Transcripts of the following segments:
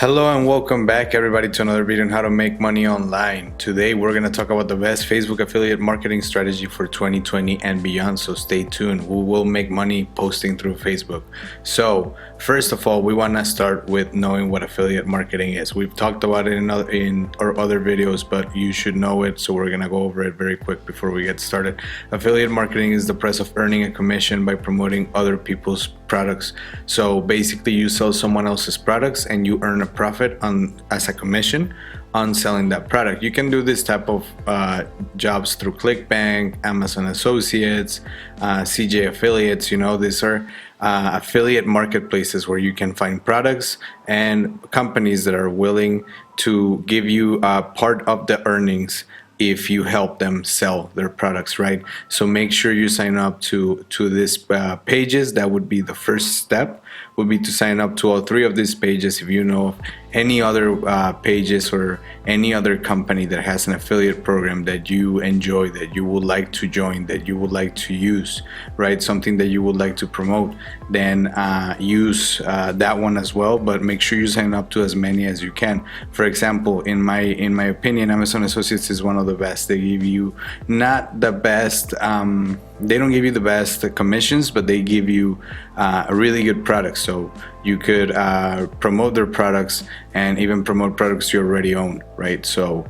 Hello and welcome back everybody to another video on how to make money online. Today we're going to talk about the best Facebook affiliate marketing strategy for 2020 and beyond, so stay tuned. We will make money posting through Facebook. So first of all, we want to start with knowing what affiliate marketing is. We've talked about it in our other videos, but you should know it, so we're going to go over it very quick before we get started. Affiliate marketing is the process of earning a commission by promoting other people's products. So basically you sell someone else's products and you earn a profit as a commission on selling that product. You can do this type of jobs through ClickBank, Amazon Associates, CJ Affiliates. These are affiliate marketplaces where you can find products and companies that are willing to give you part of the earnings if you help them sell their products, right? So make sure you sign up to these pages. That would be the first step, would be to sign up to all three of these pages. If you know of any other pages or any other company that has an affiliate program that you enjoy, that you would like to join, that you would like to use, right? Something that you would like to promote, then use that one as well, but make sure you sign up to as many as you can. For example, in my opinion, Amazon Associates is one of the best. They give you not the best, they don't give you the best commissions, but they give you a really good product. So you could promote their products and even promote products you already own, right? So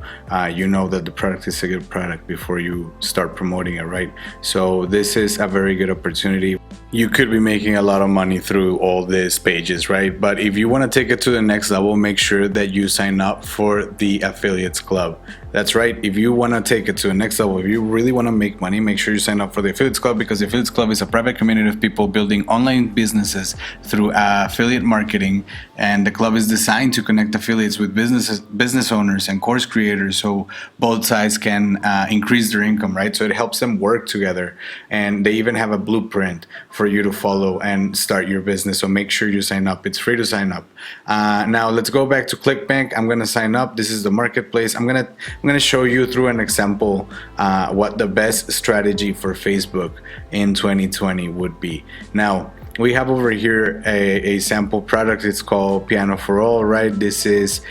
you know that the product is a good product before you start promoting it, right? So this is a very good opportunity. You could be making a lot of money through all these pages, right? But if you want to take it to the next level, make sure that you sign up for the Affiliates Club. That's right. If you want to take it to the next level, if you really want to make money, make sure you sign up for the Affiliates Club, because the Affiliates Club is a private community of people building online businesses through affiliate marketing. And the club is designed to connect affiliates with business owners and course creators, so both sides can increase their income, right? So it helps them work together. And they even have a blueprint for you to follow and start your business. So make sure you sign up. It's free to sign up. Now let's go back to ClickBank. I'm going to sign up. This is the marketplace. I'm going to show you through an example what the best strategy for Facebook in 2020 would be. Now, we have over here a sample product. It's called Piano for All, right? This is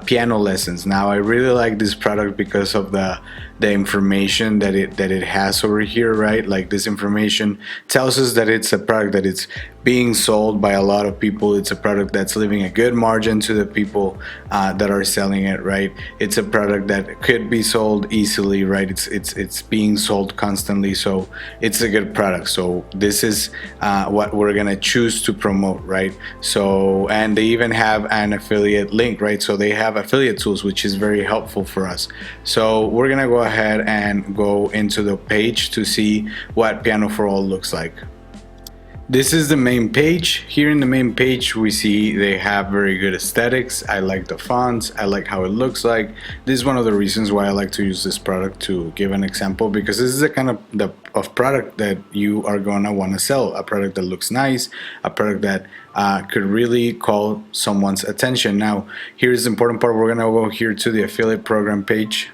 piano lessons. Now, I really like this product because of the information that it has over here, right? Like, this information tells us that it's a product that it's being sold by a lot of people. It's a product that's leaving a good margin to the people that are selling it, right? It's a product that could be sold easily, right? It's being sold constantly, so it's a good product. So this is what we're gonna choose to promote, right? So, and they even have an affiliate link, right? So they have affiliate tools, which is very helpful for us. So we're gonna go ahead and go into the page to see what Piano for All looks like. This is the main page. Here in the main page, we see they have very good aesthetics. I like the fonts. I like how it looks like. This is one of the reasons why I like to use this product, to give an example, because this is the kind of product that you are gonna wanna sell. A product that looks nice, a product that could really call someone's attention. Now, here's the important part. We're gonna go here to the affiliate program page.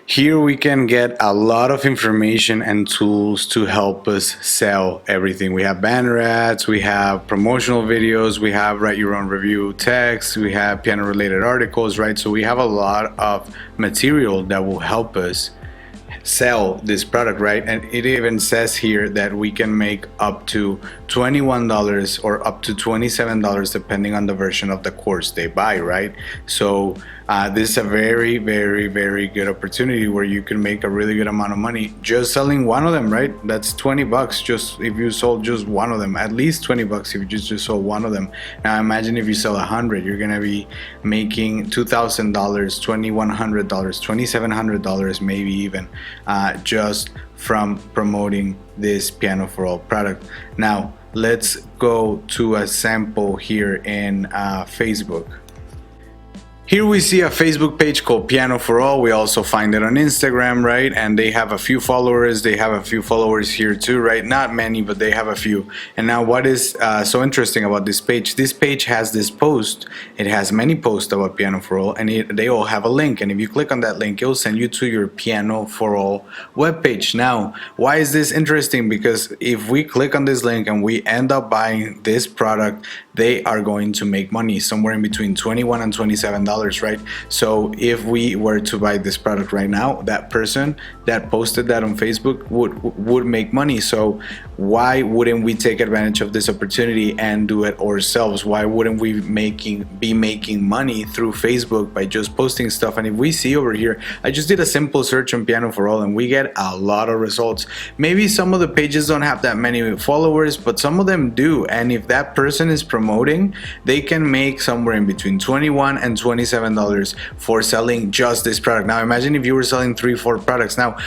Here we can get a lot of information and tools to help us sell everything. We have banner ads, we have promotional videos, we have write your own review text, we have piano related articles, right? So we have a lot of material that will help us sell this product, right? And it even says here that we can make up to $21 or up to $27 depending on the version of the course they buy, right? So this is a very, very, very good opportunity where you can make a really good amount of money just selling one of them, right? That's $20 just if you sold just one of them, at least $20 if you just sold one of them. Now imagine if you sell 100, you're gonna be making $2,000, $2,100, $2,700 maybe even, just from promoting this Piano for All product. Now let's go to a sample here in Facebook. Here we see a Facebook page called Piano for All. We also find it on Instagram, right? And they have a few followers. They have a few followers here too, right? Not many, but they have a few. And now what is so interesting about this page? This page has this post. It has many posts about Piano for All, and they all have a link. And if you click on that link, it'll send you to your Piano for All webpage. Now, why is this interesting? Because if we click on this link and we end up buying this product, they are going to make money somewhere in between $21 and $27, right? So if we were to buy this product right now, that person that posted that on Facebook would make money. So why wouldn't we take advantage of this opportunity and do it ourselves? Why wouldn't we be making money through Facebook by just posting stuff? And if we see over here, I just did a simple search on Piano for All and we get a lot of results. Maybe some of the pages don't have that many followers, but some of them do. And if that person is promoting, they can make somewhere in between $21 and $27 for selling just this product. Now imagine if you were selling 3-4 products. Now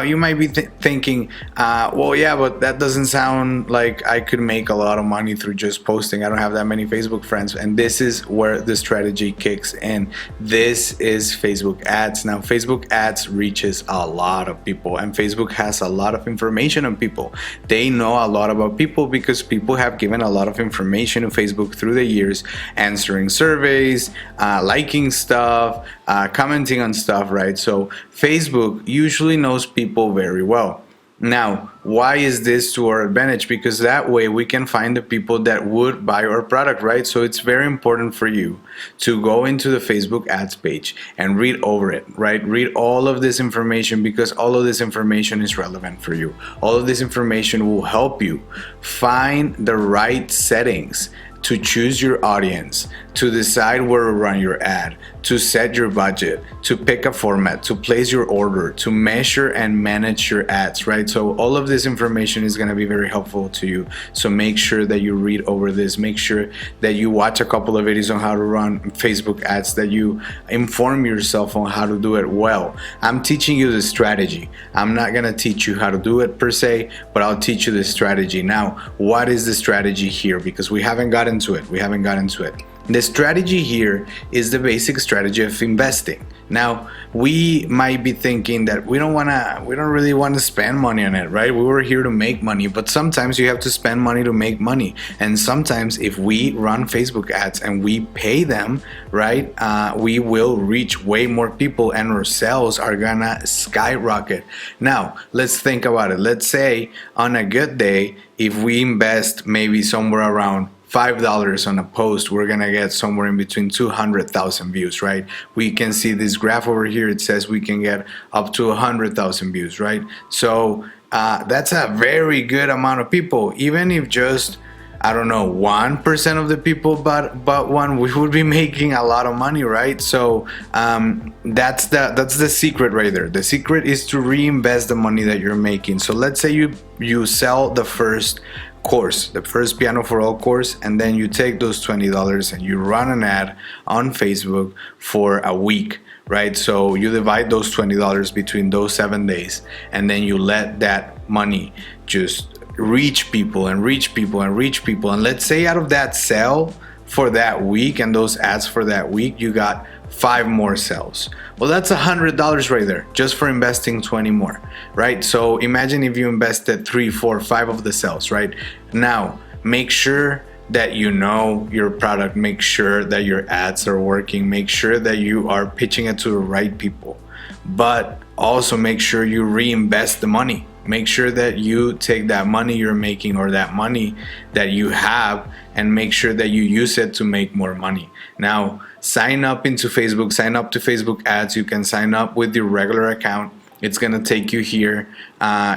you might be thinking, well, yeah, but that doesn't sound like I could make a lot of money through just posting. I don't have that many Facebook friends. And this is where the strategy kicks in. This is Facebook ads. Now Facebook ads reaches a lot of people, and Facebook has a lot of information on people. They know a lot about people because people have given a lot of information on Facebook through the years, answering surveys, liking stuff, commenting on stuff, right? So Facebook usually knows people very well. Now, why is this to our advantage? Because that way we can find the people that would buy our product, right? So it's very important for you to go into the Facebook ads page and read over it, right? Read all of this information, because all of this information is relevant for you. All of this information will help you find the right settings to choose your audience, to decide where to run your ad, to set your budget, to pick a format, to place your order, to measure and manage your ads, right? So all of this information is going to be very helpful to you. So make sure that you read over this. Make sure that you watch a couple of videos on how to run Facebook ads, that you inform yourself on how to do it well. I'm teaching you the strategy. I'm not going to teach you how to do it per se, but I'll teach you the strategy. Now, what is the strategy here? Because we haven't got into it. The strategy here is the basic strategy of investing. Now, we might be thinking that we don't really want to spend money on it, right? We were here to make money, but sometimes you have to spend money to make money. And sometimes if we run Facebook ads and we pay them, right, we will reach way more people and our sales are gonna skyrocket. Now, let's think about it. Let's say on a good day, if we invest maybe somewhere around $5 on a post, we're gonna get somewhere in between 200,000 views, right? We can see this graph over here. It says we can get up to 100,000 views, right? So that's a very good amount of people. Even if just, I don't know, 1% of the people but one, we would be making a lot of money, right? So that's the secret right there. The secret is to reinvest the money that you're making. So let's say you sell the first course, the first Piano for All course, and then you take those $20 and you run an ad on Facebook for a week, right? So you divide those $20 between those 7 days, and then you let that money just reach people and reach people and reach people. And let's say out of that sale for that week and those ads for that week, you got 5 more sales. Well, that's $100 right there just for investing 20 more, right? So imagine if you invested 3, 4, 5 of the sales, right? Now, make sure that you know your product, make sure that your ads are working, make sure that you are pitching it to the right people, but also make sure you reinvest the money. Make sure that you take that money you're making or that money that you have and make sure that you use it to make more money. Now, sign up to Facebook ads. You can sign up with your regular account. It's gonna take you here.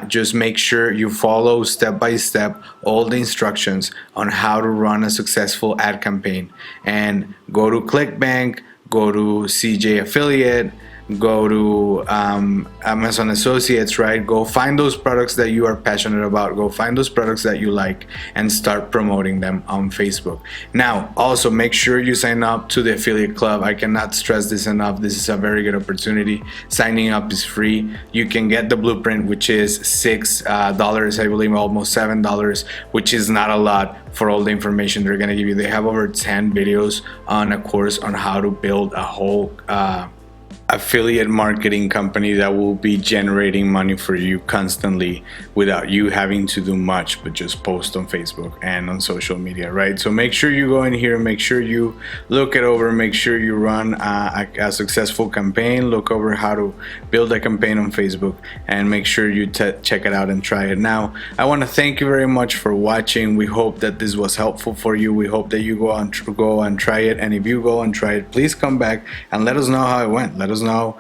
Just make sure you follow step by step all the instructions on how to run a successful ad campaign. And go to ClickBank, go to CJ Affiliate, go to Amazon Associates, right? Go find those products that you are passionate about, go find those products that you like, and start promoting them on Facebook. Now, also make sure you sign up to the affiliate club. I cannot stress this enough. This is a very good opportunity. Signing up is free. You can get the blueprint, which is $6, I believe, almost $7, which is not a lot for all the information they're going to give you. They have over 10 videos on a course on how to build a whole affiliate marketing company that will be generating money for you constantly without you having to do much but just post on Facebook and on social media, right? So make sure you go in here, make sure you look it over, make sure you run a successful campaign, look over how to build a campaign on Facebook, and make sure you check it out and try it. Now, I want to thank you very much for watching. We hope that this was helpful for you. We hope that you go and try it, and if you go and try it, please come back and let us know how it went. Let us know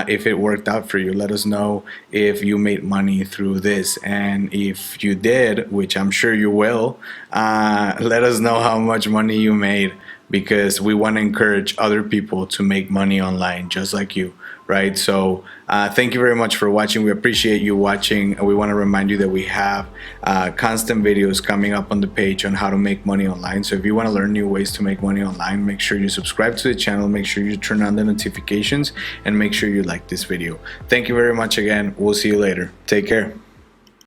if it worked out for you. Let us know if you made money through this, and if you did, which I'm sure you will, let us know how much money you made, because we want to encourage other people to make money online just like you, right? So thank you very much for watching. We appreciate you watching. We want to remind you that we have constant videos coming up on the page on how to make money online. So if you want to learn new ways to make money online, make sure you subscribe to the channel, make sure you turn on the notifications, and make sure you like this video. Thank you very much again. We'll see you later. Take care.